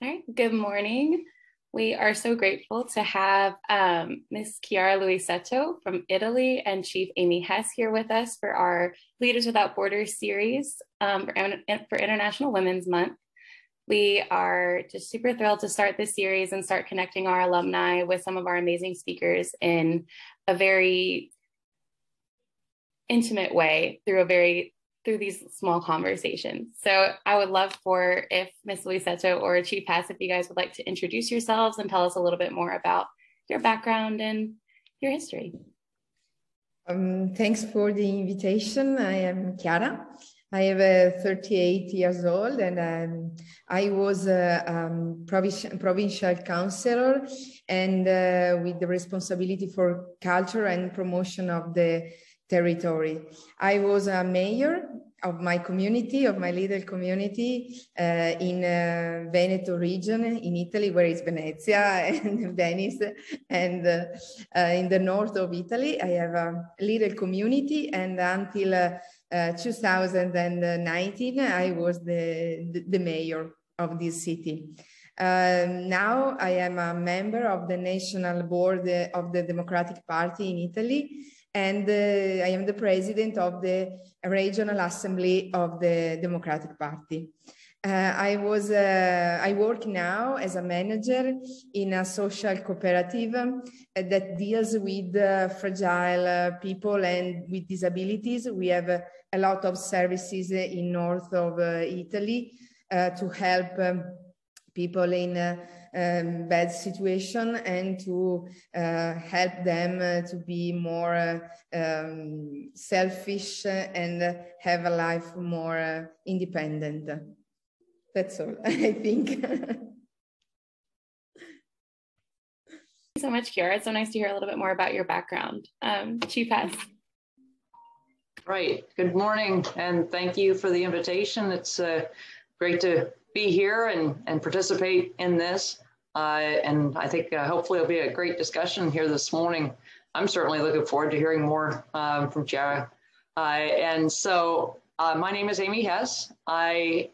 All right, good morning. We are so grateful to have Ms. Chiara Luisetto from Italy and Chief Amy Hess here with us for our Leaders Without Borders series for International Women's Month. We are just super thrilled to start this series and start connecting our alumni with some of our amazing speakers in a very intimate way through these small conversations. So I would love for if Ms. Luisetto or Chief Hess, if you guys would like to introduce yourselves and tell us a little bit more about your background and your history. Thanks for the invitation. I am Chiara. I am 38 years old and I was a provincial councillor and with the responsibility for culture and promotion of the territory. I was a mayor of my community, of my little community in Veneto region in Italy, where it's Venezia and Venice, and in the north of Italy. I have a little community, and until 2019, I was the mayor of this city. Now I am a member of the National Board of the Democratic Party in Italy, and I am the president of the Regional Assembly of the Democratic Party. I work now as a manager in a social cooperative that deals with fragile people and with disabilities. We have a lot of services in north of Italy to help people in bad situation and to help them to be more selfish and have a life more independent. That's all, I think. Thank you so much, Chiara. It's so nice to hear a little bit more about your background. Chief Hess. Right. Good morning, and thank you for the invitation. It's great to be here and participate in this. And I think hopefully it'll be a great discussion here this morning. I'm certainly looking forward to hearing more from Chiara. And so my name is Amy Hess. I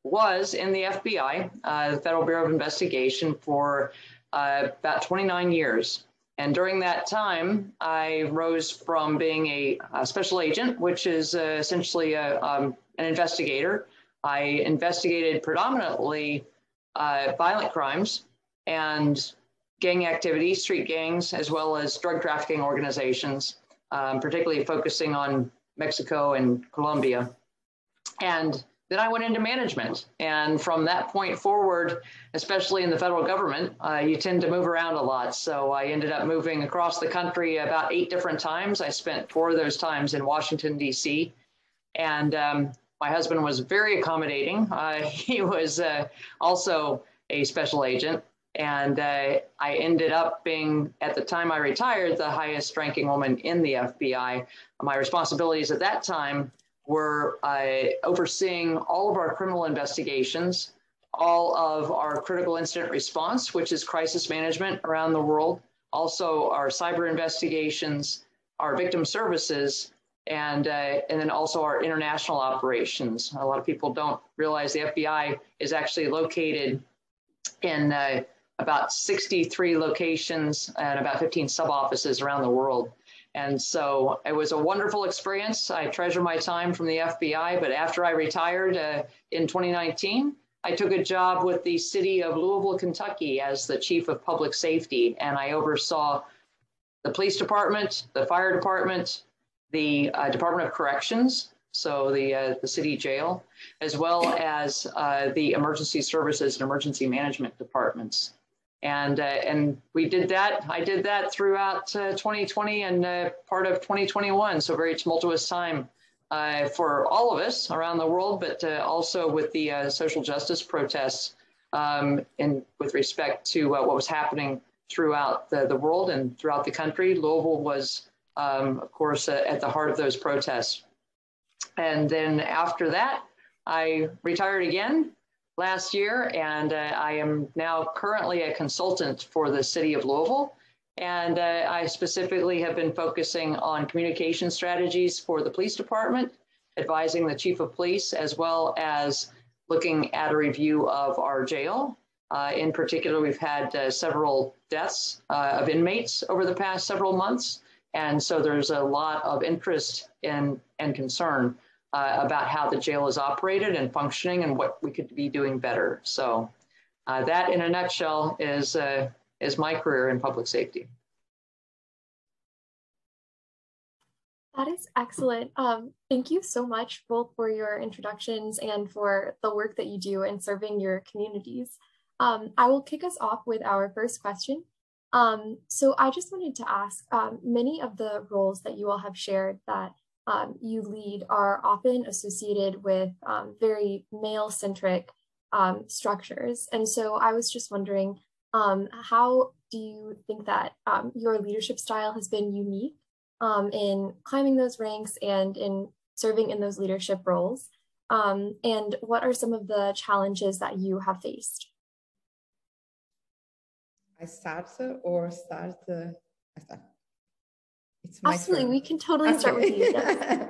was in the FBI, the Federal Bureau of Investigation, for about 29 years. And during that time, I rose from being a special agent, which is essentially an investigator. I investigated predominantly violent crimes and gang activity, street gangs, as well as drug trafficking organizations, particularly focusing on Mexico and Colombia. And then I went into management. And from that point forward, especially in the federal government, you tend to move around a lot. So I ended up moving across the country about 8 different times. I spent 4 of those times in Washington, D.C. And my husband was very accommodating. He was also a special agent. And I ended up being, at the time I retired, the highest ranking woman in the FBI. My responsibilities at that time were overseeing all of our criminal investigations, all of our critical incident response, which is crisis management around the world, also our cyber investigations, our victim services, and then also our international operations. A lot of people don't realize the FBI is actually located in about 63 locations and about 15 sub-offices around the world. And so it was a wonderful experience. I treasure my time from the FBI, but after I retired in 2019, I took a job with the city of Louisville, Kentucky as the chief of public safety. And I oversaw the police department, the fire department, the Department of Corrections, so the city jail, as well as the emergency services and emergency management departments. And we did that. I did that throughout 2020 and part of 2021. So very tumultuous time for all of us around the world, but also with the social justice protests and with respect to what was happening throughout the world and throughout the country. Louisville was, of course, at the heart of those protests. And then after that, I retired again last year, and I am now currently a consultant for the city of Louisville. And I specifically have been focusing on communication strategies for the police department, advising the chief of police, as well as looking at a review of our jail In particular, we've had several deaths of inmates over the past several months. And so there's a lot of interest and concern about how the jail is operated and functioning and what we could be doing better. So that in a nutshell is my career in public safety. That is excellent. Thank you so much both for your introductions and for the work that you do in serving your communities. I will kick us off with our first question. So I just wanted to ask, many of the roles that you all have shared that you lead are often associated with very male-centric structures. And so I was just wondering, how do you think that your leadership style has been unique in climbing those ranks and in serving in those leadership roles? And what are some of the challenges that you have faced? I start or start? I start. It's my Absolutely, turn. we can totally start with you. Yes.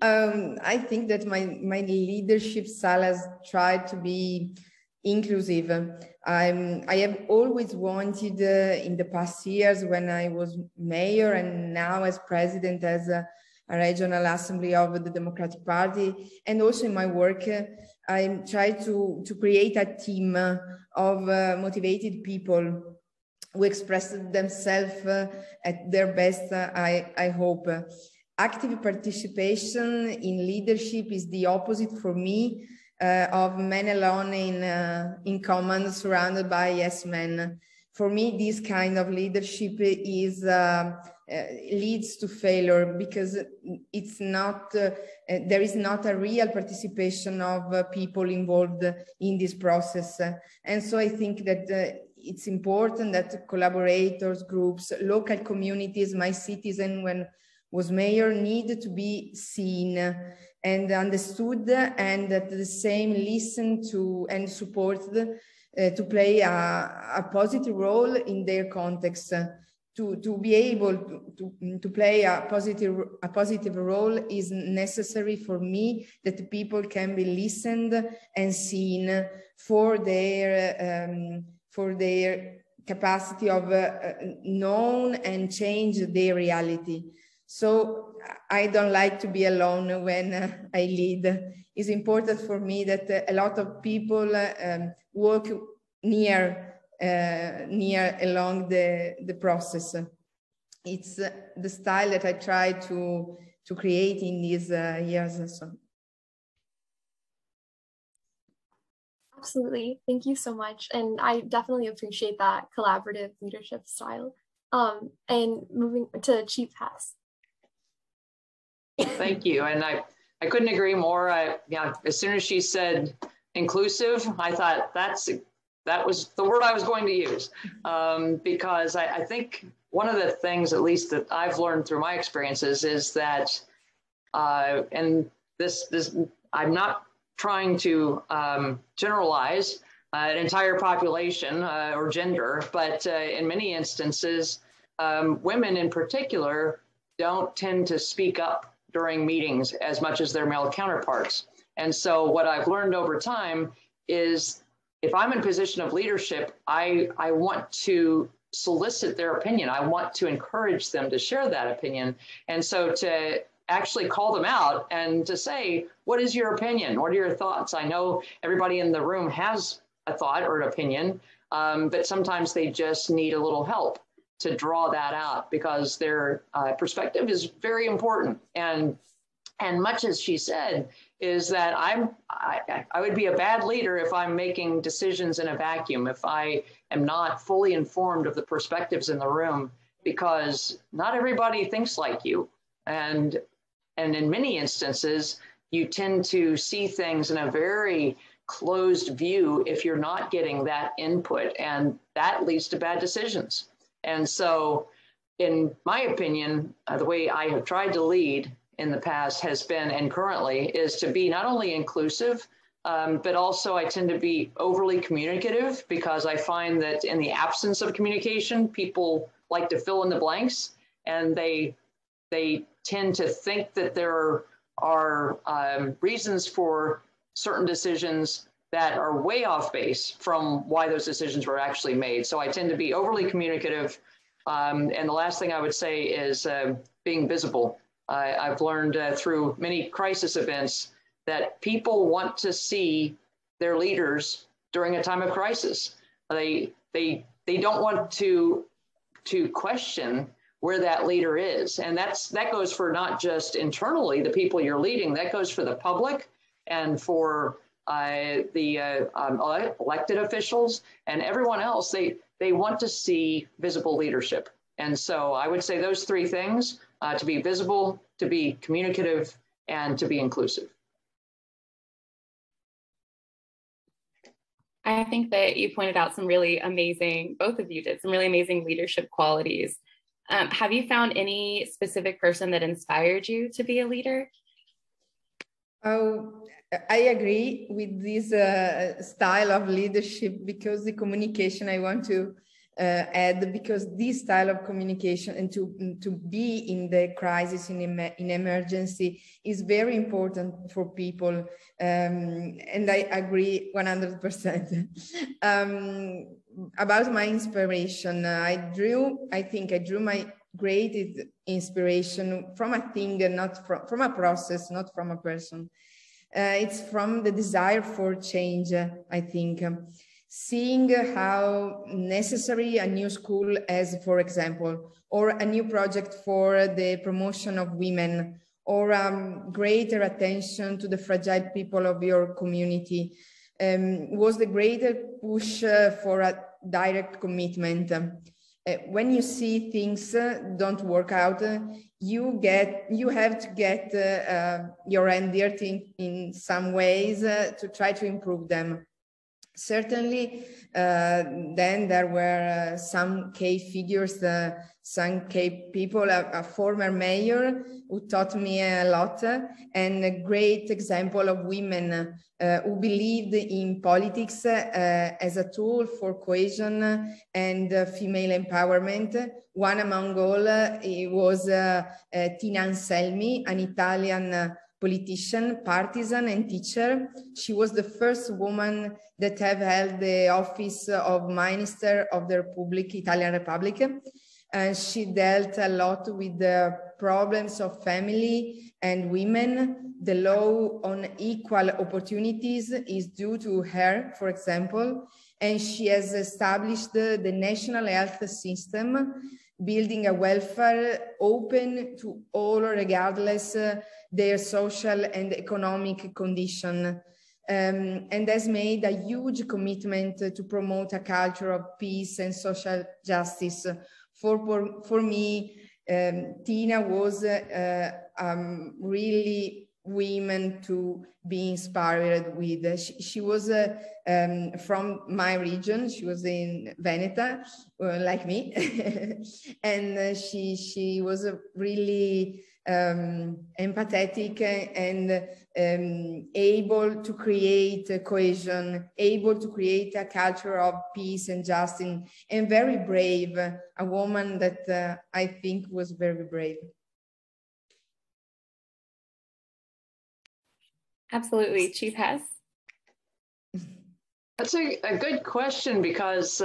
I think that my leadership style has tried to be inclusive. I have always wanted in the past years when I was mayor and now as president as a regional assembly of the Democratic Party, and also in my work, I try to create a team of motivated people who express themselves at their best, I hope. Active participation in leadership is the opposite for me of men alone in command surrounded by yes men. For me, this kind of leadership is leads to failure because it's not there is not a real participation of people involved in this process. And so I think that it's important that collaborators, groups, local communities, my citizen when was mayor need to be seen and understood, and at the same listen to and supported to play a positive role in their context. To be able to play a positive role is necessary for me that people can be listened and seen for their capacity of known and change their reality. So I don't like to be alone when I lead. It's important for me that a lot of people work near along the process. It's the style that I try to create in these years or so. Absolutely. Thank you so much. And I definitely appreciate that collaborative leadership style. And moving to Chief Hess. Thank you. And I couldn't agree more. As soon as she said inclusive, I thought that was the word I was going to use, because I think one of the things, at least that I've learned through my experiences, is that, and this I'm not trying to generalize an entire population or gender, but in many instances, women in particular don't tend to speak up during meetings as much as their male counterparts. And so what I've learned over time is if I'm in a position of leadership, I want to solicit their opinion. I want to encourage them to share that opinion. And so to actually call them out and to say, what is your opinion? What are your thoughts? I know everybody in the room has a thought or an opinion, but sometimes they just need a little help to draw that out because their perspective is very important. And much as she said, is that I would be a bad leader if I'm making decisions in a vacuum, if I am not fully informed of the perspectives in the room, because not everybody thinks like you. And in many instances, you tend to see things in a very closed view if you're not getting that input, and that leads to bad decisions. And so, in my opinion, the way I have tried to lead in the past has been, and currently, is to be not only inclusive, but also I tend to be overly communicative, because I find that in the absence of communication, people like to fill in the blanks, and they tend to think that there are reasons for certain decisions that are way off base from why those decisions were actually made. So I tend to be overly communicative. And the last thing I would say is being visible. I've learned through many crisis events that people want to see their leaders during a time of crisis. They don't want to question where that leader is. And that goes for not just internally, the people you're leading, that goes for the public and for the elected officials and everyone else. They want to see visible leadership. And so I would say those three things, to be visible, to be communicative, and to be inclusive. I think that you pointed out some really amazing, both of you did, some really amazing leadership qualities. Have you found any specific person that inspired you to be a leader? Oh, I agree with this style of leadership, because the communication I want to add, because this style of communication and to be in the crisis, in emergency, is very important for people. And I agree 100%. About my inspiration, I think I drew my greatest inspiration from a thing, not from a process, not from a person. It's from the desire for change, I think. Seeing how necessary a new school as, for example, or a new project for the promotion of women, or greater attention to the fragile people of your community, was the greater push for a direct commitment. When you see things don't work out, you have to get your hand dirty in some ways to try to improve them. Certainly, then there were some key figures, some key people, a former mayor who taught me a lot, and a great example of women who believed in politics as a tool for cohesion and female empowerment. One among all was Tina Anselmi, an Italian politician, partisan, and teacher. She was the first woman that have held the office of Minister of the Italian Republic. And she dealt a lot with the problems of family and women. The law on equal opportunities is due to her, for example, and she has established the national health system, building a welfare open to all regardless their social and economic condition, and has made a huge commitment to promote a culture of peace and social justice. For me, Tina was really women to be inspired with. She was from my region. She was in Veneto, like me, and she was really empathetic and able to create cohesion, able to create a culture of peace and justice, and very brave, a woman that I think was very brave. Absolutely. Chief Hess? That's a good question, because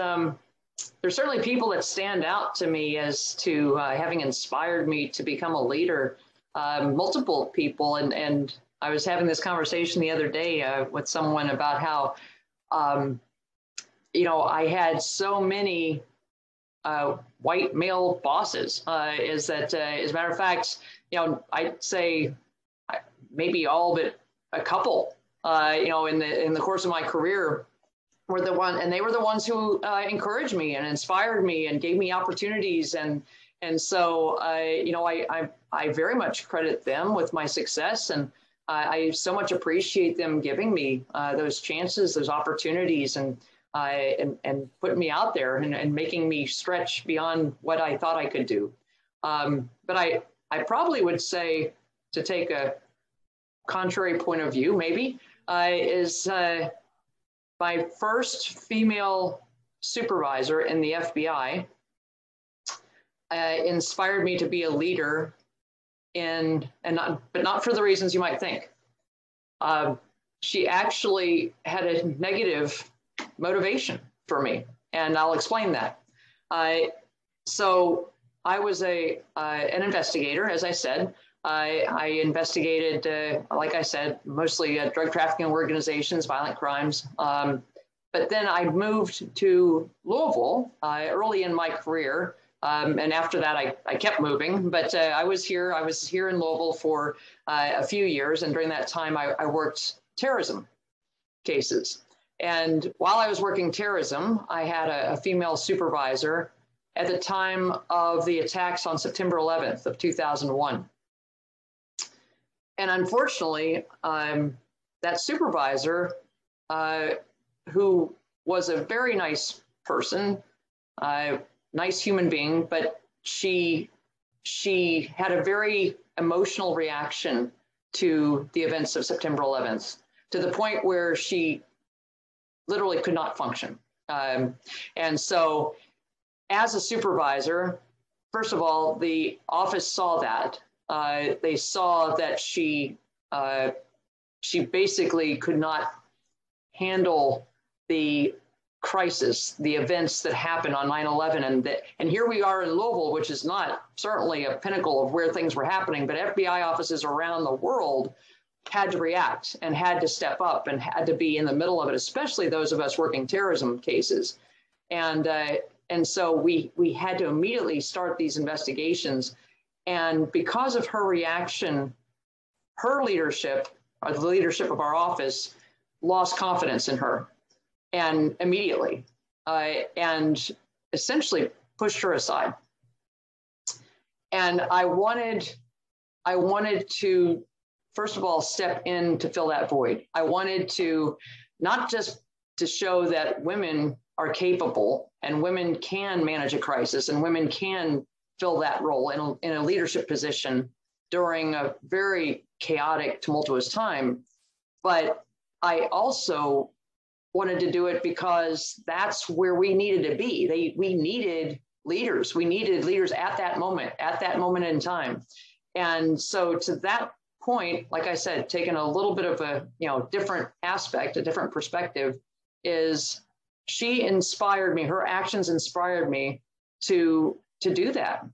there's certainly people that stand out to me as to having inspired me to become a leader, multiple people. And I was having this conversation the other day with someone about how, I had so many white male bosses, as a matter of fact, I'd say maybe all but a couple, in the course of my career, were the one, and they were the ones who encouraged me and inspired me and gave me opportunities, and so I very much credit them with my success, and I so much appreciate them giving me those chances, those opportunities, and putting me out there and making me stretch beyond what I thought I could do. But I probably would say, to take a contrary point of view, maybe, is my first female supervisor in the FBI inspired me to be a leader but not for the reasons you might think. she actually had a negative motivation for me, and I'll explain that. So I was an investigator, as I said. I investigated, like I said, mostly drug trafficking organizations, violent crimes. But then I moved to Louisville early in my career. And after that, I kept moving, but I was here in Louisville for a few years. And during that time, I worked terrorism cases. And while I was working terrorism, I had a female supervisor at the time of the attacks on September 11th of 2001. And unfortunately, that supervisor, who was a very nice person, nice human being, but she had a very emotional reaction to the events of September 11th, to the point where she literally could not function. And so as a supervisor, first of all, the office saw that. They saw that she basically could not handle the crisis, the events that happened on 9/11, and here we are in Louisville, which is not certainly a pinnacle of where things were happening, but FBI offices around the world had to react and had to step up and had to be in the middle of it, especially those of us working terrorism cases, and so we had to immediately start these investigations. And because of her reaction, her leadership, or the leadership of our office, lost confidence in her, and immediately, and essentially pushed her aside. And I wanted to, first of all, step in to fill that void. I wanted to, not just to show that women are capable and women can manage a crisis and women can fill that role in a leadership position during a very chaotic, tumultuous time. But I also wanted to do it because that's where we needed to be. We needed leaders. We needed leaders at that moment in time. And so to that point, like I said, taking a little bit of a different aspect, a different perspective, is she inspired me. Her actions inspired me to do that,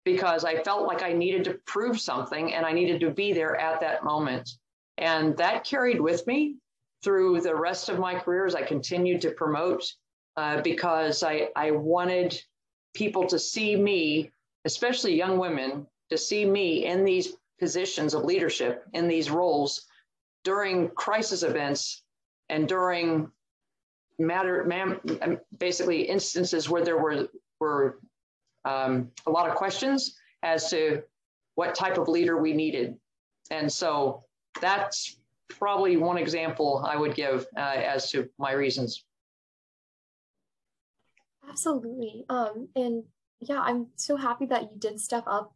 because I felt like I needed to prove something and I needed to be there at that moment. And that carried with me through the rest of my career as I continued to promote, because I wanted people to see me, especially young women, to see me in these positions of leadership, in these roles during crisis events and during basically instances where there were a lot of questions as to what type of leader we needed. And so that's probably one example I would give as to my reasons. Absolutely. And yeah, I'm so happy that you did step up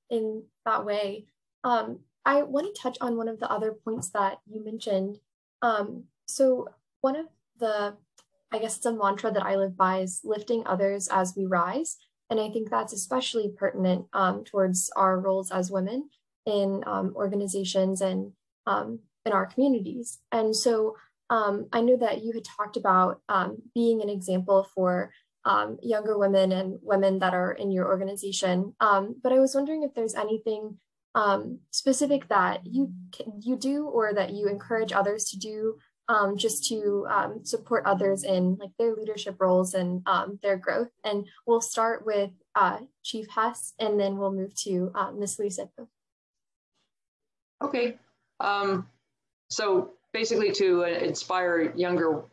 in that way. I want to touch on one of the other points that you mentioned. So one of the, I guess it's a mantra that I live by, is lifting others as we rise. And I think that's especially pertinent towards our roles as women in organizations and in our communities. And so I know that you had talked about being an example for younger women and women that are in your organization. But I was wondering if there's anything specific that you do or that you encourage others to do, just to support others in like their leadership roles and their growth. And we'll start with Chief Hess, and then we'll move to Ms. Luisetto. Okay. So basically to inspire younger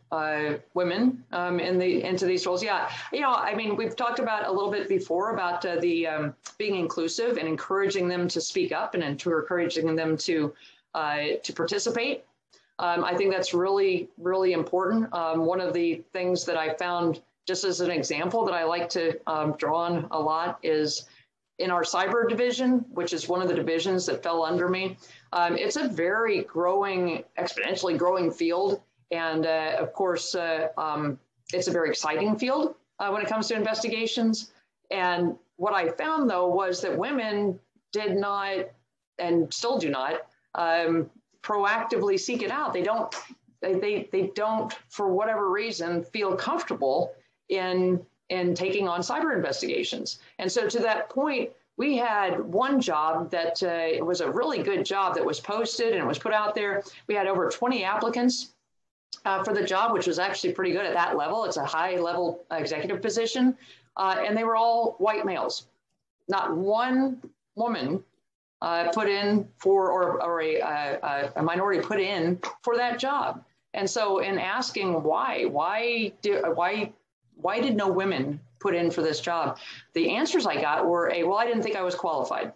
women into these roles. Yeah, I mean, we've talked about a little bit before about the being inclusive and encouraging them to speak up and encouraging them to participate. I think that's really, really important. One of the things that I found, just as an example, that I like to draw on a lot is in our cyber division, which is one of the divisions that fell under me. It's a very exponentially growing field. And of course, it's a very exciting field when it comes to investigations. And what I found, though, was that women did not, and still do not, proactively seek it out. They don't, for whatever reason, feel comfortable in taking on cyber investigations. And so to that point, we had one job that it was a really good job that was posted and it was put out there. We had over 20 applicants for the job, which was actually pretty good at that level. It's a high level executive position. And they were all white males. Not one woman put in for, or a minority put in for that job. And so in asking why did no women put in for this job? The answers I got were, well, I didn't think I was qualified.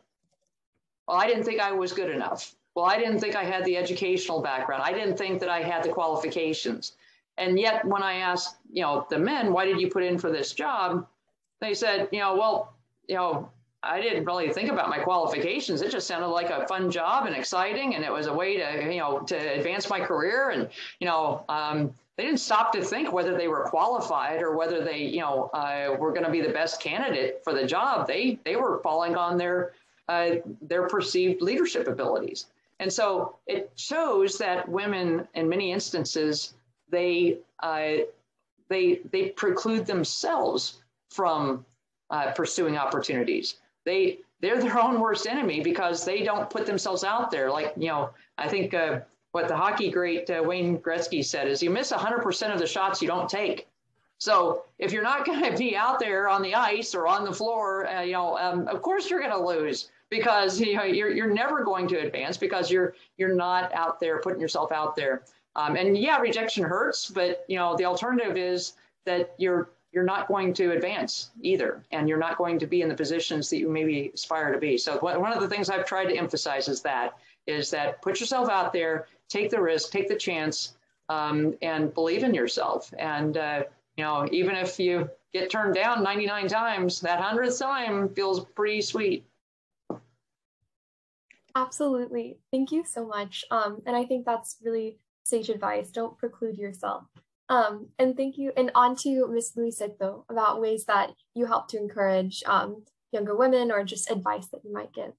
Well, I didn't think I was good enough. Well, I didn't think I had the educational background. I didn't think that I had the qualifications. And yet when I asked, the men, why did you put in for this job? They said, I didn't really think about my qualifications. It just sounded like a fun job and exciting. And it was a way to, to advance my career. And, they didn't stop to think whether they were qualified or whether they, were going to be the best candidate for the job. They were falling on their perceived leadership abilities. And so it shows that women, in many instances, they preclude themselves from pursuing opportunities. They're their own worst enemy because they don't put themselves out there. Like, I think what the hockey great Wayne Gretzky said is, you miss 100% of the shots you don't take. So if you're not going to be out there on the ice or on the floor, of course you're going to lose, because you're never going to advance because you're not out there putting yourself out there. And yeah, rejection hurts, but the alternative is that you're not going to advance either, and you're not going to be in the positions that you maybe aspire to be. So one of the things I've tried to emphasize is that put yourself out there, take the risk, take the chance, and believe in yourself. And even if you get turned down 99 times, that 100th time feels pretty sweet. Absolutely. Thank you so much. And I think that's really sage advice. Don't preclude yourself. And thank you. And on to Ms. Luisetto about ways that you help to encourage younger women, or just advice that you might give.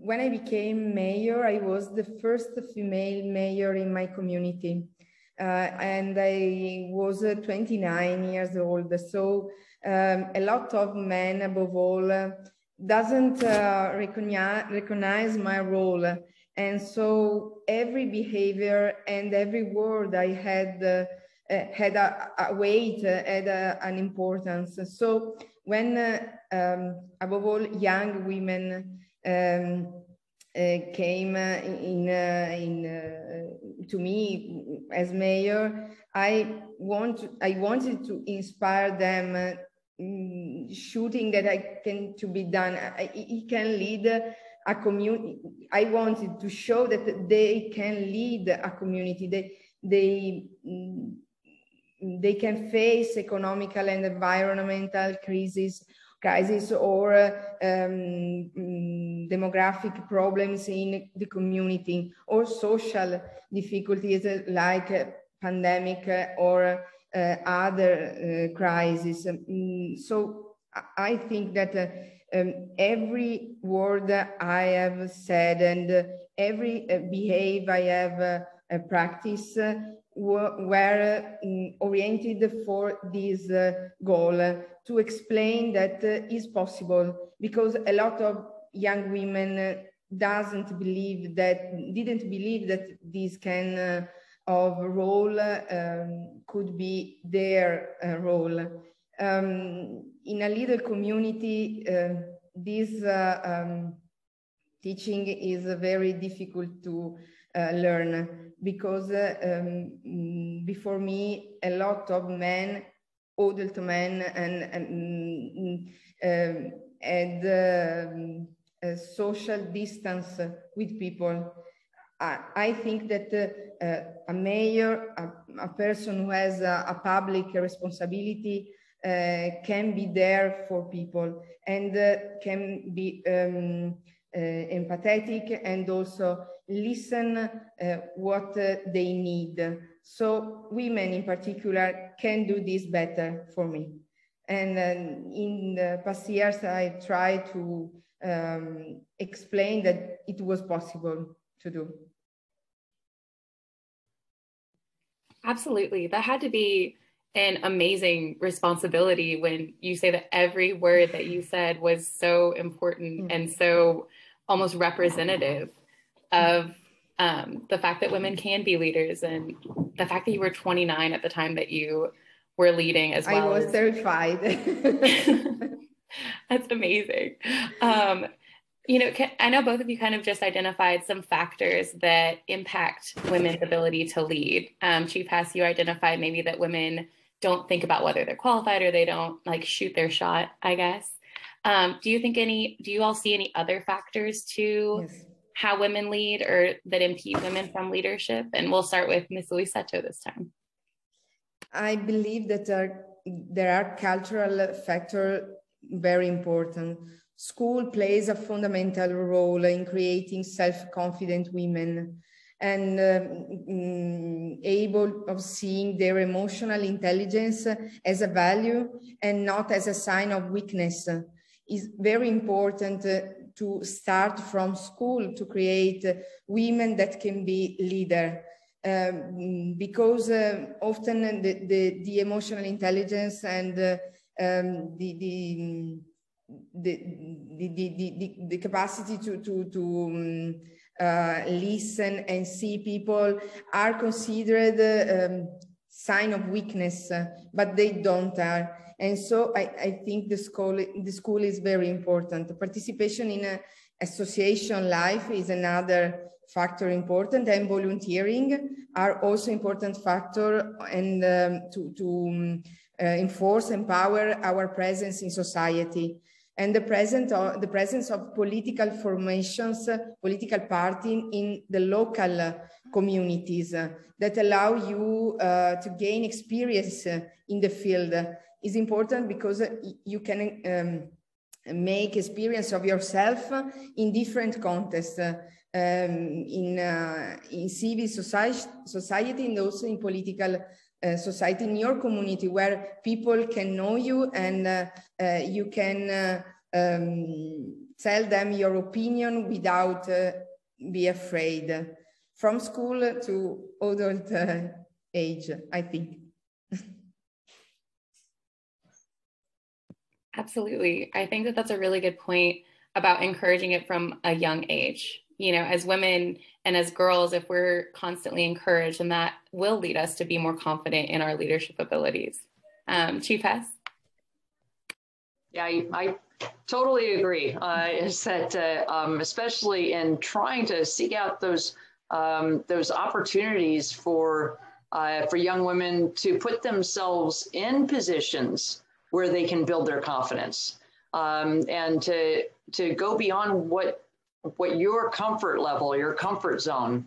When I became mayor, I was the first female mayor in my community. And I was 29 years old. So a lot of men, above all, doesn't recognize my role. And so every behavior and every word I had a weight, had an importance. So when, above all, young women came to me as mayor, I wanted to inspire them, shooting that to be done. It can lead a community. I wanted to show that they can lead a community. They can face economical and environmental crisis, or demographic problems in the community, or social difficulties like pandemic or other crises. So I think that every word I have said and every behavior I have practiced were oriented for this goal, to explain that is possible, because a lot of young women didn't believe that this kind of role could be their role. In a little community, this teaching is very difficult to learn, because before me, a lot of men, adult men, and a social distance with people. I think that a mayor, a person who has a public responsibility, can be there for people, and can be empathetic, and also listen what they need. So women in particular can do this better for me. And in the past years, I tried to explain that it was possible to do. Absolutely. That had to be an amazing responsibility when you say that every word that you said was so important and so almost representative of the fact that women can be leaders, and the fact that you were 29 at the time that you were leading as well. I was terrified. That's amazing. You know, I know both of you kind of just identified some factors that impact women's ability to lead. Chief Hess, you identified maybe that women don't think about whether they're qualified, or they don't like shoot their shot, I guess. Do you all see any other factors to how women lead or that impede women from leadership? And we'll start with Ms. Luisetto this time. I believe that there are cultural factors very important. School plays a fundamental role in creating self-confident women and able of seeing their emotional intelligence as a value and not as a sign of weakness. It's very important to start from school to create women that can be leaders. Because often the emotional intelligence and the capacity to listen and see people are considered sign of weakness, but they don't are. And so I think the school is very important. Participation in association life is another factor important, and volunteering are also important factor, and to empower our presence in society. And the presence of political formations, political parties in the local communities that allow you to gain experience in the field is important, because you can make experience of yourself in different contexts, in civil society and also in political society in your community, where people can know you and you can tell them your opinion without be afraid, from school to adult age, I think. Absolutely. I think that that's a really good point about encouraging it from a young age. You know, as women and as girls, if we're constantly encouraged, and that will lead us to be more confident in our leadership abilities. Chief Hess? Yeah, I totally agree. Is that especially in trying to seek out those opportunities for young women to put themselves in positions where they can build their confidence, and to go beyond what your comfort level, your comfort zone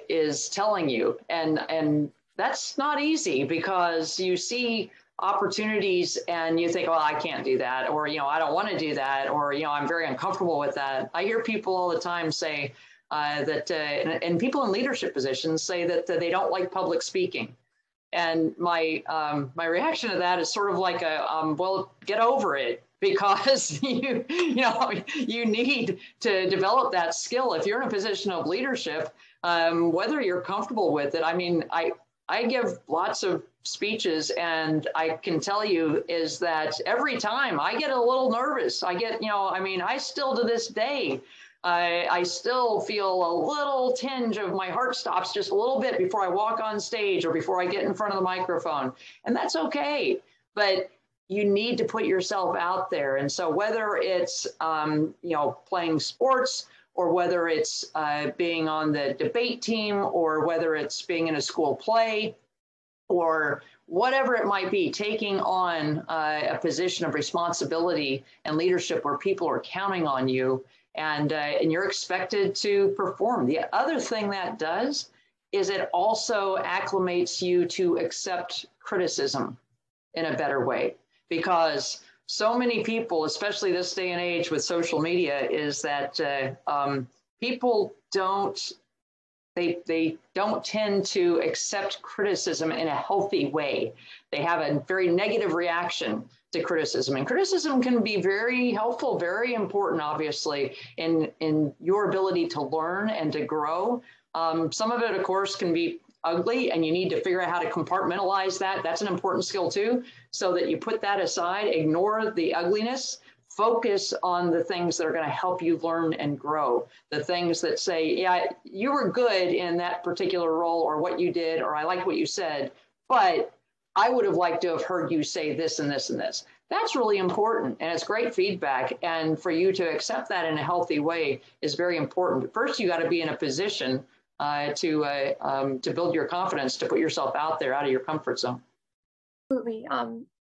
is telling you. And that's not easy, because you see opportunities and you think, oh, I can't do that, or, you know, I don't want to do that, or, you know, I'm very uncomfortable with that. I hear people all the time say that, and people in leadership positions say that they don't like public speaking. And my reaction to that is sort of like well, get over it, because you need to develop that skill if you're in a position of leadership, whether you're comfortable with it. I mean, I give lots of speeches, and I can tell you is that every time I get a little nervous. I get, I still to this day, I still feel a little tinge of my heart stops just a little bit before I walk on stage or before I get in front of the microphone. And that's okay. But you need to put yourself out there. And so whether it's, playing sports, or whether it's being on the debate team, or whether it's being in a school play, or whatever it might be, taking on a position of responsibility and leadership where people are counting on you, and you're expected to perform. The other thing that does is it also acclimates you to accept criticism in a better way, because so many people, especially this day and age with social media, is that people don't they don't tend to accept criticism in a healthy way. They have a very negative reaction to criticism, and criticism can be very helpful, very important, obviously, in your ability to learn and to grow. Some of it, of course, can be ugly, and you need to figure out how to compartmentalize that. That's an important skill too, so that you put that aside, ignore the ugliness, focus on the things that are going to help you learn and grow. The things that say, yeah, you were good in that particular role, or what you did, or I liked what you said, but I would have liked to have heard you say this and this and this. That's really important, and it's great feedback. And for you to accept that in a healthy way is very important. But first, you got to be in a position to build your confidence, to put yourself out there, out of your comfort zone. Absolutely.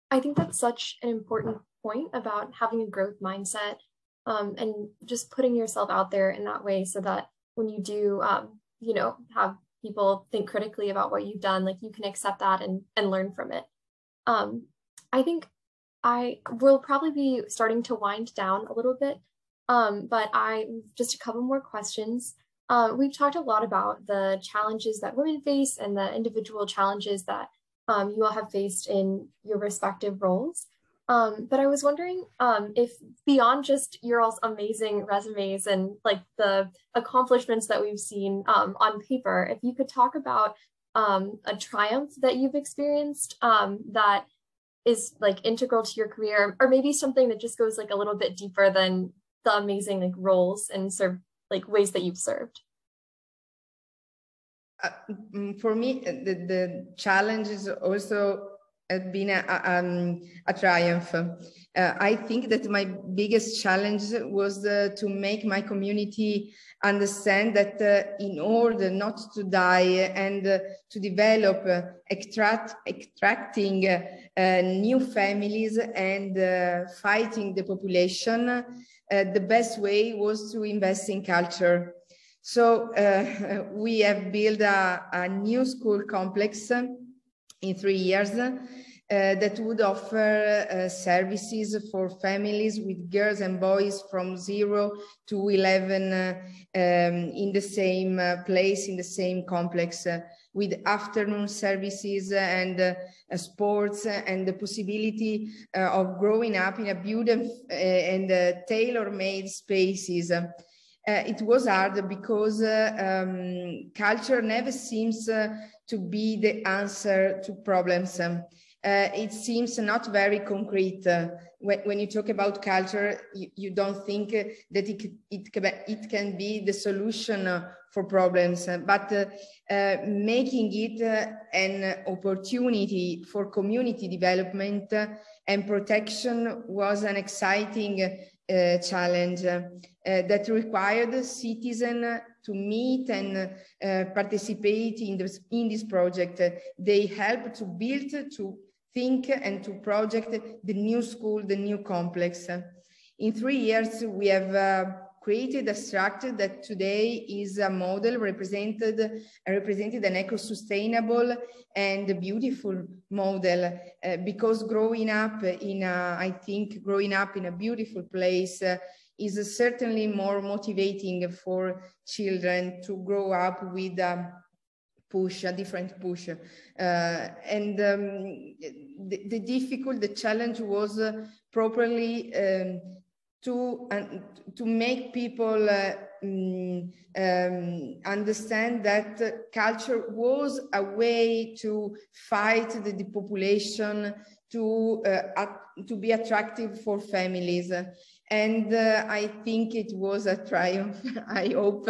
I think that's such an important point about having a growth mindset, and just putting yourself out there in that way, so that when you do, have people think critically about what you've done, like you can accept that and learn from it. I think I will probably be starting to wind down a little bit, but just a couple more questions. We've talked a lot about the challenges that women face and the individual challenges that you all have faced in your respective roles. But I was wondering if, beyond just your all's amazing resumes and like the accomplishments that we've seen on paper, if you could talk about a triumph that you've experienced that is like integral to your career, or maybe something that just goes like a little bit deeper than the amazing like roles and like ways that you've served. For me, the challenge is also been a triumph. I think that my biggest challenge was to make my community understand that in order not to die and to develop extracting new families and fighting the population, the best way was to invest in culture. So we have built a new school complex in 3 years that would offer services for families with girls and boys from 0 to 11 in the same place, in the same complex, with afternoon services and sports and the possibility of growing up in a beautiful and tailor-made spaces. It was hard because culture never seems to be the answer to problems. It seems not very concrete. When you talk about culture, you don't think that it can be the solution for problems, but making it an opportunity for community development and protection was an exciting challenge that required citizens to meet and participate in this project. They helped to build, to think and to project the new school, the new complex. In 3 years, we have created a structure that today is a model represented an eco-sustainable and beautiful model, because growing up in a beautiful place is certainly more motivating for children to grow up with a different push. The challenge was properly to make people understand that culture was a way to fight the depopulation, to be attractive for families. And I think it was a triumph, I hope.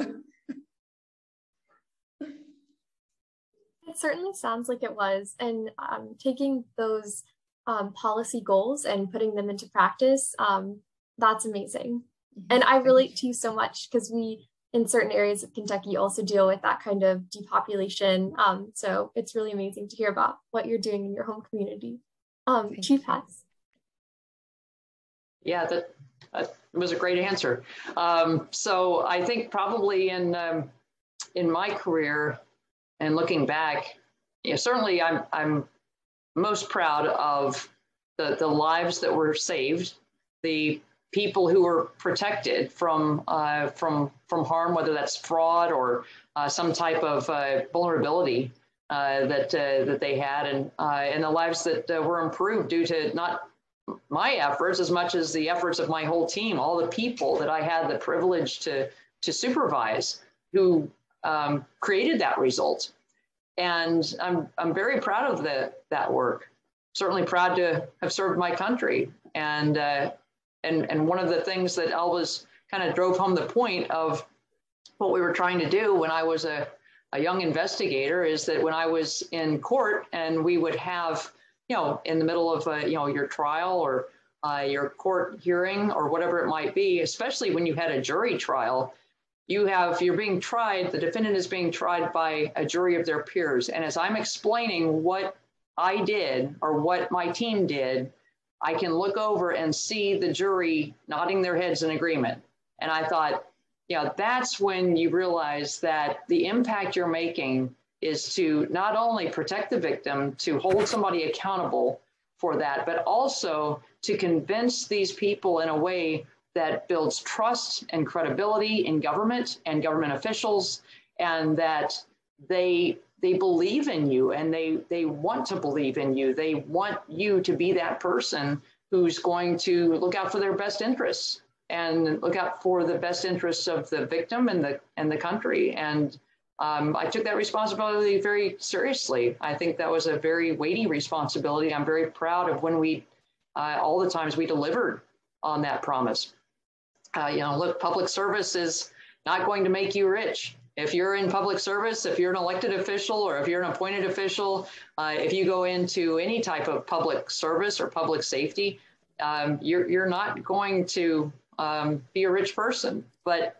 It certainly sounds like it was. And taking those policy goals and putting them into practice, that's amazing. And I relate to you so much because we, in certain areas of Kentucky, also deal with that kind of depopulation. So it's really amazing to hear about what you're doing in your home community. Chief Hess. Yeah, that was a great answer. So I think probably in my career and looking back, certainly I'm most proud of the lives that were saved, the people who were protected from harm, whether that's fraud or some type of vulnerability that they had, and the lives that were improved due to not my efforts as much as the efforts of my whole team, all the people that I had the privilege to supervise who created that result. And I'm very proud of that work. Certainly proud to have served my country. And one of the things that always kind of drove home the point of what we were trying to do when I was a young investigator is that when I was in court and we would have, in the middle of, your trial or your court hearing or whatever it might be, especially when you had a jury trial, you're being tried, the defendant is being tried by a jury of their peers. And as I'm explaining what I did or what my team did, I can look over and see the jury nodding their heads in agreement. And I thought, that's when you realize that the impact you're making is to not only protect the victim, to hold somebody accountable for that, but also to convince these people in a way that builds trust and credibility in government and government officials, and that they believe in you and they want to believe in you. They want you to be that person who's going to look out for their best interests and look out for the best interests of the victim and the country. And I took that responsibility very seriously. I think that was a very weighty responsibility. I'm very proud of when all the times we delivered on that promise. Look, public service is not going to make you rich. If you're in public service, if you're an elected official or if you're an appointed official, if you go into any type of public service or public safety, you're not going to be a rich person. But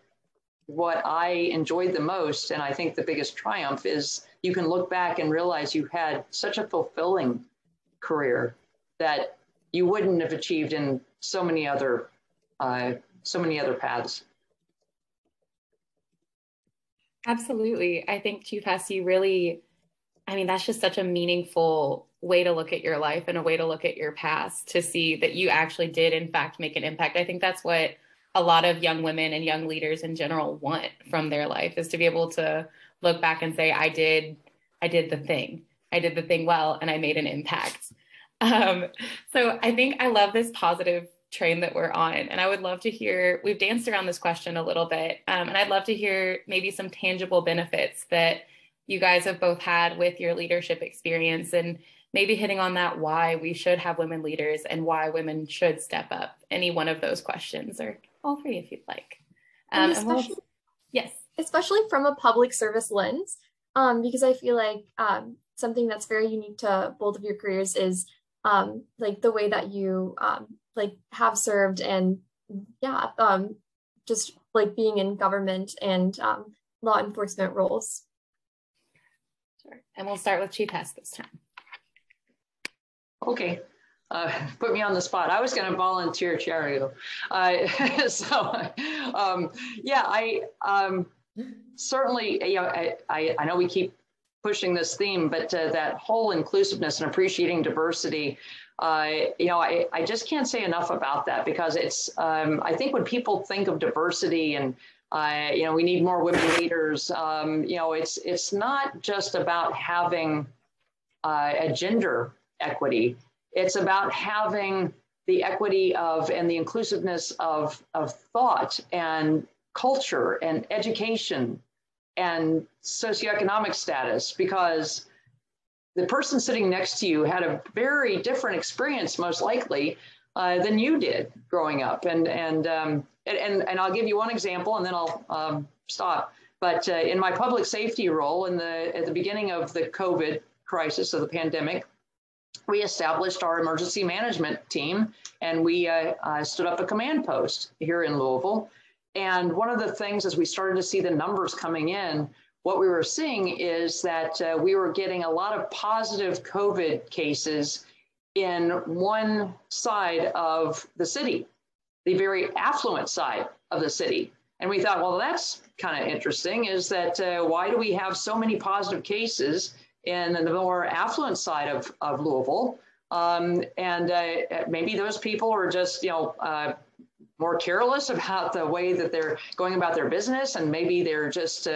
what I enjoyed the most, and I think the biggest triumph, is you can look back and realize you had such a fulfilling career that you wouldn't have achieved in so many other paths. Absolutely. I think Chief Hess, that's just such a meaningful way to look at your life and a way to look at your past, to see that you actually did in fact make an impact. I think that's what a lot of young women and young leaders in general want from their life, is to be able to look back and say, I did the thing well, and I made an impact. So I think I love this positive train that we're on. And I would love to hear, we've danced around this question a little bit, and I'd love to hear maybe some tangible benefits that you guys have both had with your leadership experience, and maybe hitting on that why we should have women leaders and why women should step up. Any one of those questions, or all three if you'd like. Especially from a public service lens, because I feel like something that's very unique to both of your careers is like the way that you have served, and just like being in government and law enforcement roles. Sure. And we'll start with Chief Hess this time. Okay. Put me on the spot. I was going to volunteer, Chiara. Certainly, I know we keep pushing this theme, but that whole inclusiveness and appreciating diversity, I just can't say enough about that, because it's, I think when people think of diversity and, we need more women leaders, it's not just about having a gender equity. It's about having the equity of and the inclusiveness of thought and culture and education and socioeconomic status, because the person sitting next to you had a very different experience, most likely, than you did growing up. And I'll give you one example, and then I'll stop. But in my public safety role at the beginning of the COVID crisis, of the pandemic, we established our emergency management team, and we stood up a command post here in Louisville. And one of the things, as we started to see the numbers coming in, what we were seeing is that we were getting a lot of positive COVID cases in one side of the city, the very affluent side of the city. And we thought, well, that's kind of interesting, is that why do we have so many positive cases in the more affluent side of Louisville? Maybe those people are just, more careless about the way that they're going about their business, and maybe they're just,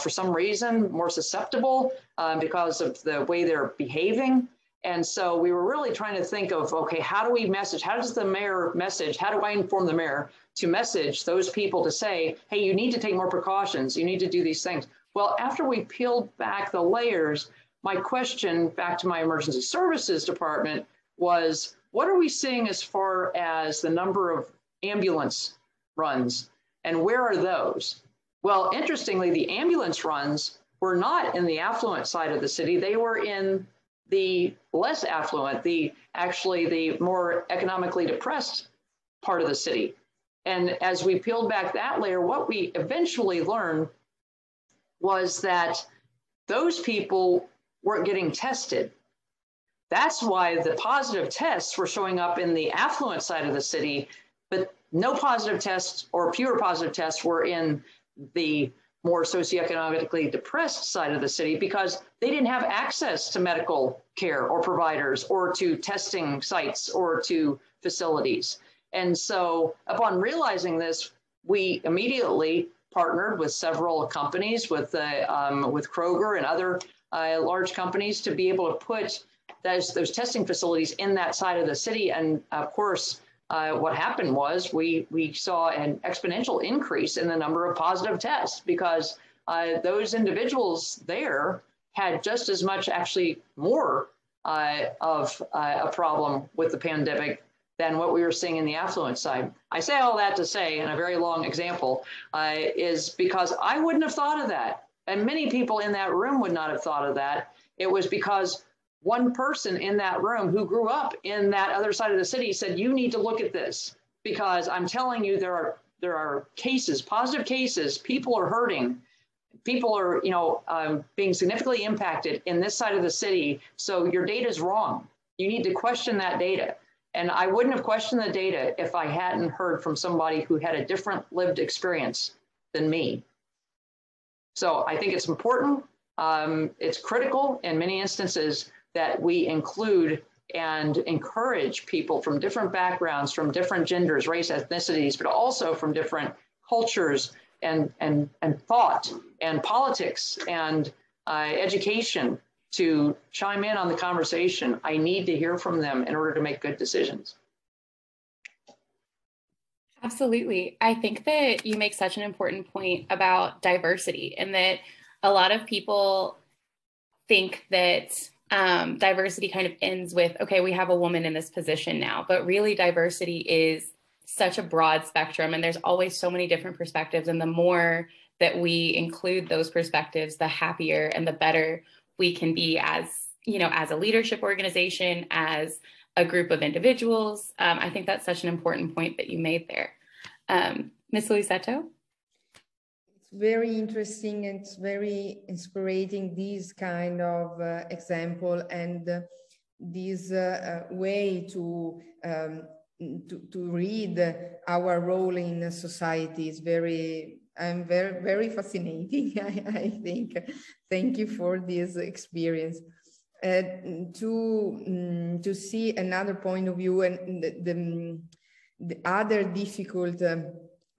for some reason, more susceptible because of the way they're behaving. And so we were really trying to think of, okay, how do we message? How does the mayor message? How do I inform the mayor to message those people to say, hey, you need to take more precautions. You need to do these things. Well, after we peeled back the layers, my question back to my emergency services department was, what are we seeing as far as the number of ambulance runs, and where are those? Well, interestingly, the ambulance runs were not in the affluent side of the city. They were in the less affluent, actually the more economically depressed part of the city. And as we peeled back that layer, what we eventually learned was that those people weren't getting tested. That's why the positive tests were showing up in the affluent side of the city, but no positive tests or fewer positive tests were in the more socioeconomically depressed side of the city because they didn't have access to medical care or providers or to testing sites or to facilities. And so upon realizing this, we immediately partnered with several companies, with Kroger and other large companies, to be able to put those testing facilities in that side of the city. And of course, what happened was we saw an exponential increase in the number of positive tests because those individuals there had just as much, actually more of a problem with the pandemic than what we were seeing in the affluent side. I say all that to say, in a very long example, is because I wouldn't have thought of that. And many people in that room would not have thought of that. It was because one person in that room who grew up in that other side of the city said, you need to look at this because I'm telling you, there are cases, positive cases, people are hurting. People are, being significantly impacted in this side of the city. So your data is wrong. You need to question that data. And I wouldn't have questioned the data if I hadn't heard from somebody who had a different lived experience than me. So I think it's important. It's critical in many instances that we include and encourage people from different backgrounds, from different genders, race, ethnicities, but also from different cultures and thought and politics and education to chime in on the conversation. I need to hear from them in order to make good decisions. Absolutely. I think that you make such an important point about diversity, and that a lot of people think that diversity kind of ends with, okay, we have a woman in this position now, but really diversity is such a broad spectrum, and there's always so many different perspectives. And the more that we include those perspectives, the happier and the better we can be as, as a leadership organization, as a group of individuals. I think that's such an important point that you made there. Ms. Luisetto? It's very interesting and it's very inspiring, this kind of example, and this way to read our role in society is very fascinating, I think. Thank you for this experience. To see another point of view and the other difficult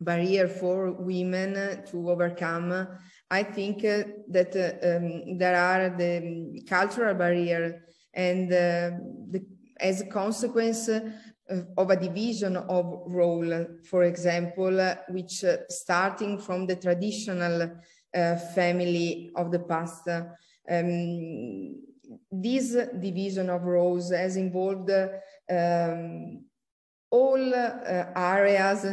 barrier for women to overcome, I think that there are the cultural barrier, and as a consequence of a division of role, for example, which starting from the traditional family of the past, this division of roles has involved all areas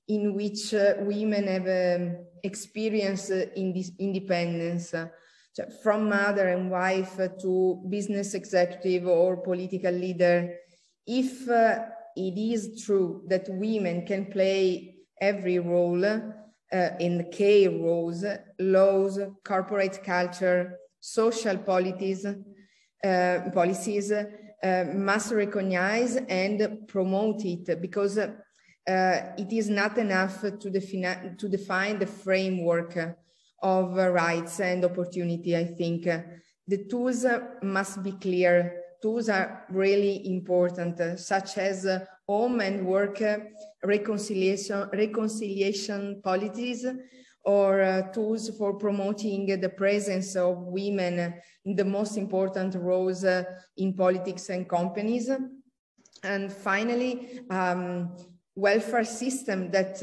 in which women have experienced independence, from mother and wife to business executive or political leader. If it is true that women can play every role in the care roles, laws, corporate culture, social policies must recognize and promote it, because it is not enough to define the framework of rights and opportunity. I think the tools must be clear. Tools are really important, such as home and work reconciliation policies, or tools for promoting the presence of women in the most important roles in politics and companies. And finally, welfare system that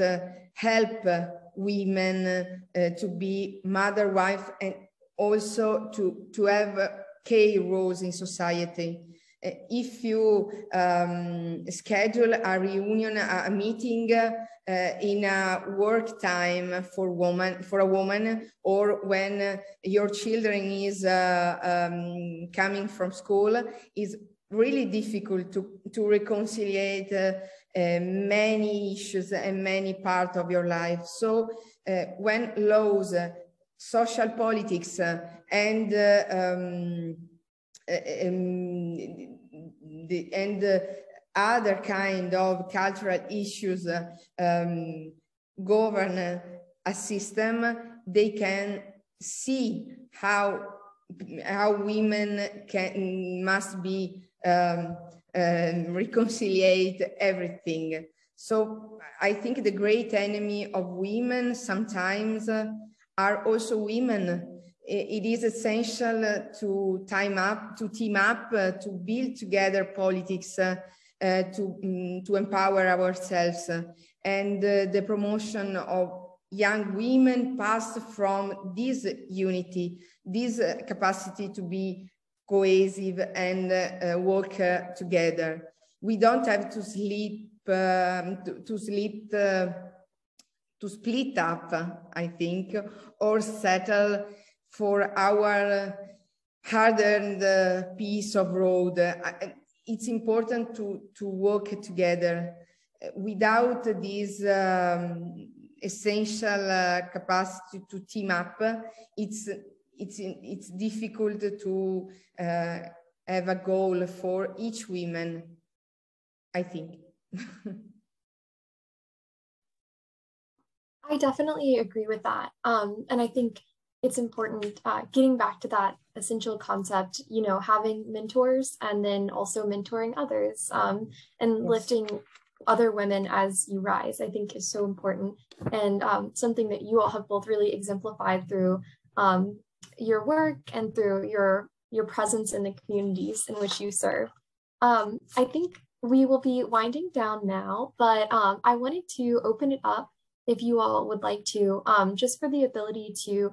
help women to be mother, wife, and also to have key roles in society. If you schedule a reunion, a meeting in a work time for a woman, or when your children is coming from school, is really difficult to reconcile many issues and many parts of your life. So when laws, social politics, and other kind of cultural issues govern a system, they can see how women must be reconciliate everything. So I think the great enemy of women sometimes are also women. It is essential to team up, to build together politics, to empower ourselves, and the promotion of young women pass from this unity, this capacity to be cohesive and work together. We don't have to split up, I think, or settle for our hard-earned piece of road. It's important to work together. Without this essential capacity to team up, it's difficult to have a goal for each woman, I think. I definitely agree with that. And I think it's important, getting back to that essential concept, you know, having mentors and then also mentoring others, and yes, lifting other women as you rise, I think is so important. And something that you all have both really exemplified through your work and through your presence in the communities in which you serve. I think we will be winding down now, but I wanted to open it up, if you all would like to, just for the ability to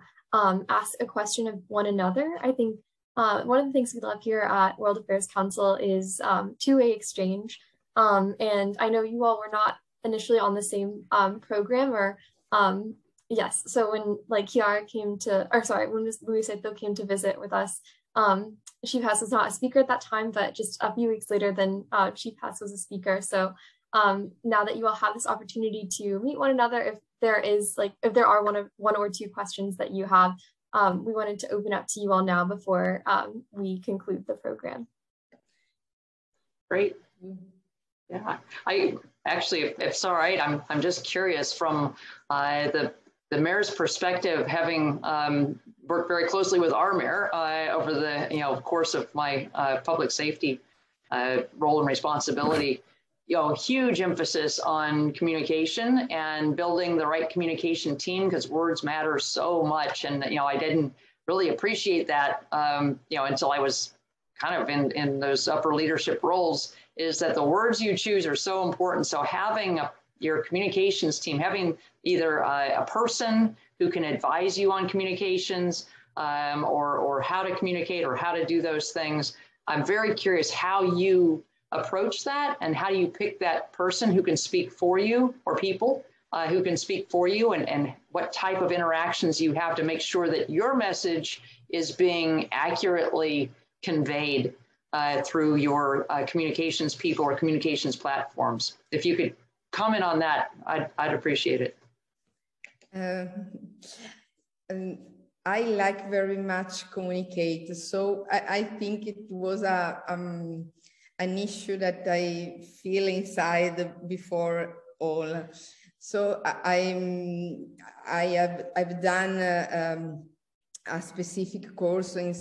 ask a question of one another. I think one of the things we love here at World Affairs Council is two-way exchange. And I know you all were not initially on the same program, or yes, so when like Chiara came to, or sorry, when Luisetto came to visit with us, Chief Hess was not a speaker at that time, but just a few weeks later, then Chief Hess was a speaker. So now that you all have this opportunity to meet one another, if there are one or two questions that you have, we wanted to open up to you all now before we conclude the program. Great. Yeah, I actually, if it's all right, I'm just curious from the mayor's perspective, having worked very closely with our mayor over the course of my public safety role and responsibility. Huge emphasis on communication and building the right communication team, because words matter so much. And, I didn't really appreciate that, until I was kind of in those upper leadership roles, is that the words you choose are so important. So having your communications team, having either a person who can advise you on communications or how to communicate or how to do those things. I'm very curious how you approach that, and how do you pick that person who can speak for you, or people who can speak for you, and what type of interactions you have to make sure that your message is being accurately conveyed through your communications people or communications platforms. If you could comment on that, I'd appreciate it. I like very much communicate, so I think it was an issue that I feel inside before all. So I've done a specific course in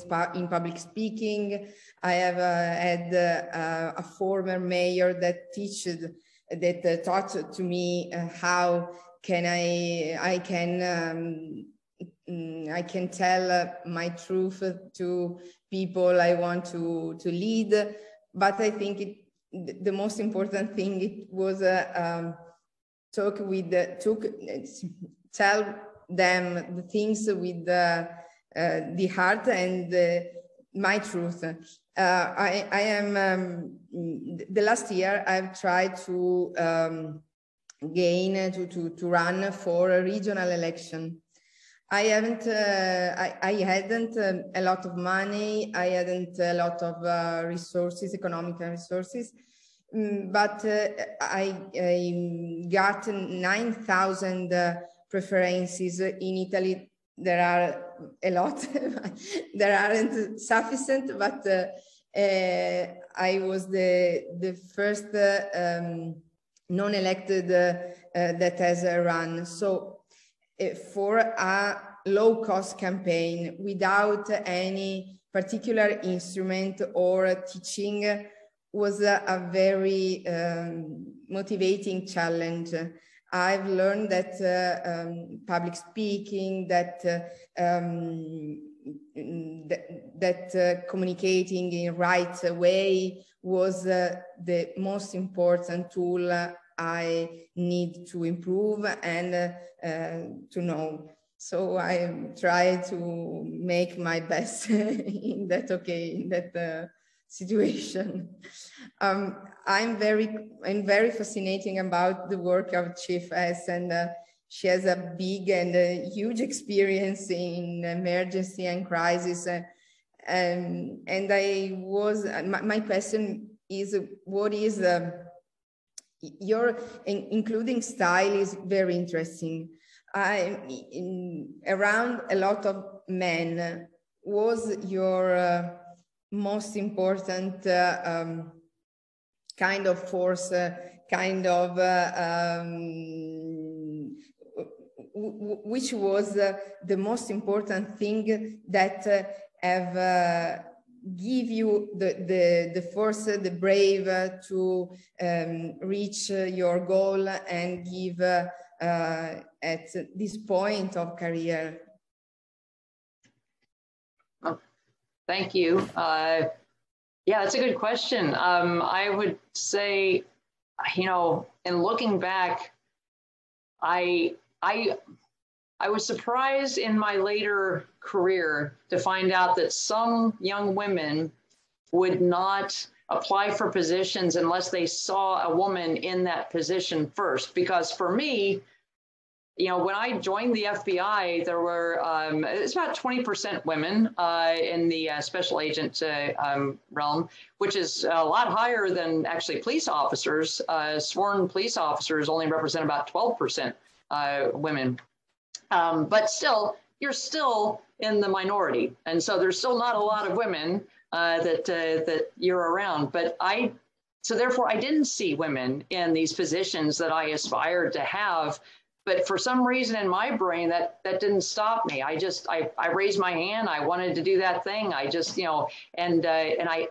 public speaking. I have had a former mayor that taught to me how can I can tell my truth to people I want to lead. But I think the most important thing it was tell them the things with the heart and my truth. I am the last year I've tried to run for a regional election. I hadn't a lot of money. I hadn't a lot of resources, economic resources, but I got 9,000 preferences. In Italy, there are a lot. There aren't sufficient, but I was the first non-elected that has run. So for a low-cost campaign without any particular instrument or teaching was a very motivating challenge. I've learned that public speaking, that communicating in the right way was the most important tool I need to improve and to know. So I try to make my best in that situation. I'm very fascinating about the work of Chief Hess, and she has a big and huge experience in emergency and crisis. And my question is, what is your including style is very interesting. Around a lot of men, was your most important kind of force, which was the most important thing that have give you the force, the brave to reach your goal and give at this point of career? Oh, thank you. Yeah, it's a good question. I would say, you know, in looking back, I was surprised in my later career to find out that some young women would not apply for positions unless they saw a woman in that position first. Because for me, you know, when I joined the FBI, there were, it's about 20% women in the special agent realm, which is a lot higher than actually police officers. Sworn police officers only represent about 12% women. But still, you're still in the minority. And so there's still not a lot of women that you're around. But so therefore, I didn't see women in these positions that I aspired to have. But for some reason in my brain, that didn't stop me. I raised my hand. I wanted to do that thing. I just, you know, and I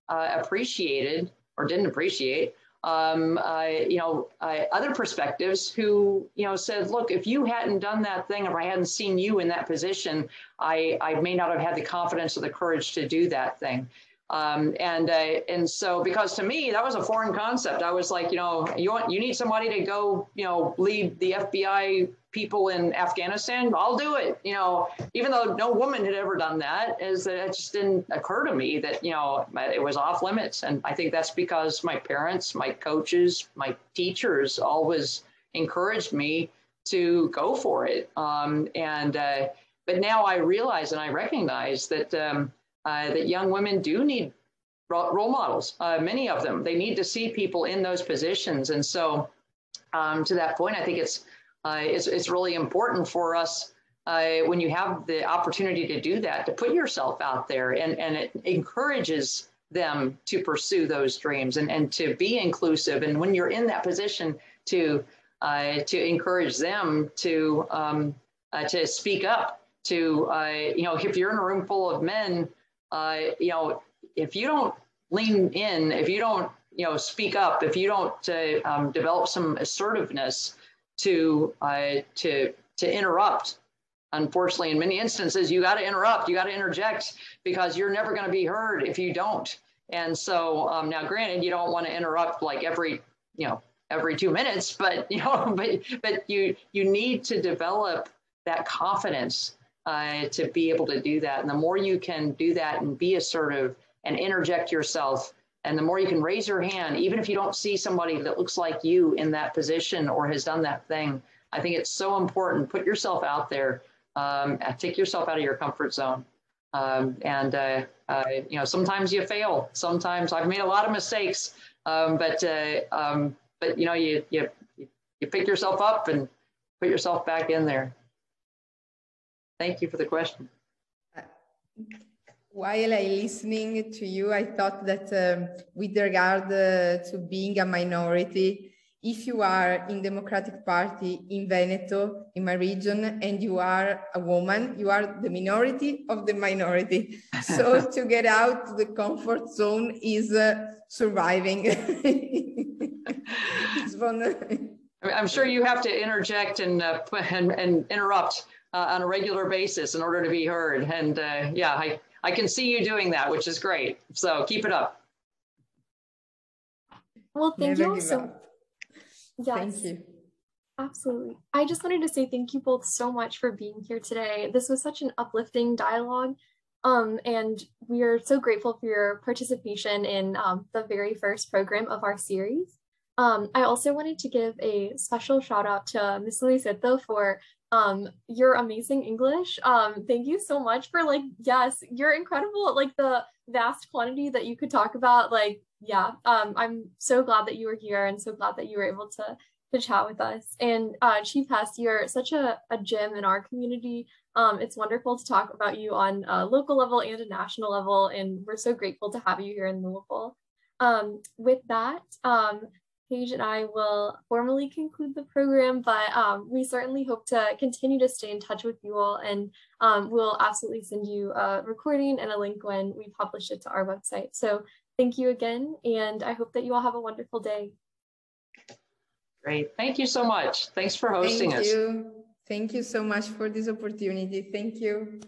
appreciated or didn't appreciate, you know, other perspectives who, you know, said, look, if you hadn't done that thing, or I hadn't seen you in that position, I may not have had the confidence or the courage to do that thing. And so, because to me, that was a foreign concept. I was like, you know, you need somebody to go, you know, lead the FBI people in Afghanistan. I'll do it. You know, even though no woman had ever done that, it just didn't occur to me that, you know, it was off limits. And I think that's because my parents, my coaches, my teachers always encouraged me to go for it. But now I realize and I recognize that that young women do need role models, many of them. They need to see people in those positions. And so to that point, I think it's really important for us when you have the opportunity to do that, to put yourself out there, and it encourages them to pursue those dreams and to be inclusive. And when you're in that position to encourage them to speak up to, if you're in a room full of men, if you don't lean in, if you don't, speak up, if you don't develop some assertiveness to interrupt, unfortunately, in many instances, you got to interrupt, you got to interject, because you're never going to be heard if you don't. And so now, granted, you don't want to interrupt like every 2 minutes, but you need to develop that confidence to be able to do that. And the more you can do that and be assertive and interject yourself, and the more you can raise your hand, even if you don't see somebody that looks like you in that position or has done that thing, I think it's so important. Put yourself out there, take yourself out of your comfort zone. Sometimes you fail. Sometimes I've made a lot of mistakes, but you pick yourself up and put yourself back in there. Thank you for the question. While I listening to you, I thought that with regard to being a minority, if you are in Democratic Party in Veneto, in my region, and you are a woman, you are the minority of the minority. So to get out the comfort zone is surviving. I'm sure you have to interject and interrupt on a regular basis in order to be heard. And I can see you doing that, which is great. So keep it up. Well, thank you all so much. Yes, thank you. Absolutely. I just wanted to say thank you both so much for being here today. This was such an uplifting dialogue. And we are so grateful for your participation in the very first program of our series. I also wanted to give a special shout out to Ms. Luisetto for your amazing English. Thank you so much for you're incredible, the vast quantity that you could talk about. I'm so glad that you were here and so glad that you were able to chat with us. And Chief Hess, you're such a gem in our community. It's wonderful to talk about you on a local level and a national level, and we're so grateful to have you here in Louisville. With that, Paige and I will formally conclude the program, but we certainly hope to continue to stay in touch with you all, and we'll absolutely send you a recording and a link when we publish it to our website. So thank you again, and I hope that you all have a wonderful day. Great. Thank you so much. Thanks for hosting us. Thank you. Thank you so much for this opportunity. Thank you.